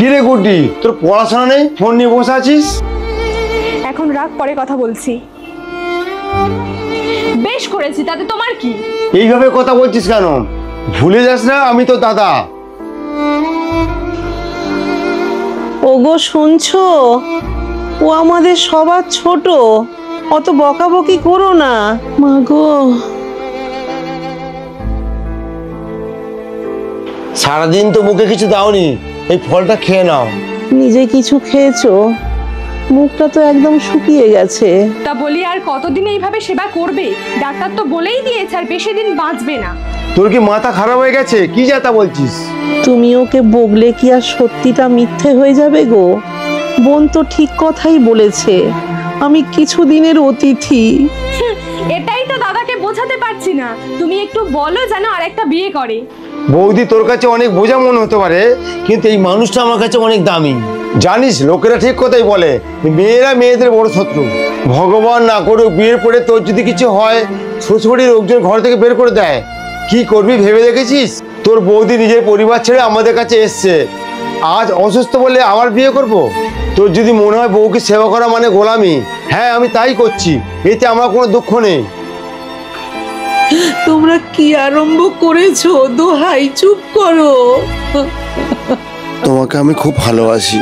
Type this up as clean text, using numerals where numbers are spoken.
কি রে গুড্ডি, তোর পড়াশোনা নেই, ফোন নিয়ে বসে আছিস? এখন রাগ, পরে কথা বলছি। বেশ করেছি, তাতে তোমার কি? এইভাবে কথা বলছিস কেন? ভুলে যাস না আমি তো দাদা। ওগো শুনছো? ও আমাদের সবার ছোট, অত বকাবকি করো না মা গো। সারাদিন তো মুখে কিছু দাওনি, এই ফলটা খেয়ে নাও। নিজে কিছু খেয়েছো? মুখটা তো একদম শুকিয়ে গেছে। তা বলি আর কতদিন এইভাবে সেবা করবে? ডাক্তার তো বলেই দিয়েছে আর বেশি দিন বাঁচবে না। তোর কি মাথা খারাপ হয়ে গেছে? কি যাতা বলছিস? তুমি ওকে বকলে কি আর সত্যিটা মিথ্যে হয়ে যাবে গো? বোন তো ঠিক কথাই বলেছে, আমি কিছুদিনের অতিথি। এটাই তো দাদাকে বোঝাতে পারছি না। তুমি একটু বলো যেন আরেকটা বিয়ে করে। বৌদি তোর কাছে অনেক বোঝা মনে হতে পারে, কিন্তু এই মানুষটা আমার কাছে অনেক দামি। জানিস, লোকেরা ঠিক কথাই বলে, মেয়েরা মেয়েদের বড় শত্রু। ভগবান না করুক বিয়ের পরে তোর যদি কিছু হয়, শ্বশুরবাড়ির লোকজন ঘর থেকে বের করে দেয়, কি করবি ভেবে দেখেছিস? তোর বৌদি নিজের পরিবার ছেড়ে আমাদের কাছে এসছে, আজ অসুস্থ বলে আবার বিয়ে করব? তোর যদি মনে হয় বউকে সেবা করা মানে গোলামি, হ্যাঁ আমি তাই করছি, এতে আমার কোনো দুঃখ নেই। তোমরা কি আরম্ভ করেছো? দোহাই চুপ করো। তোমাকে আমি খুব ভালোবাসি।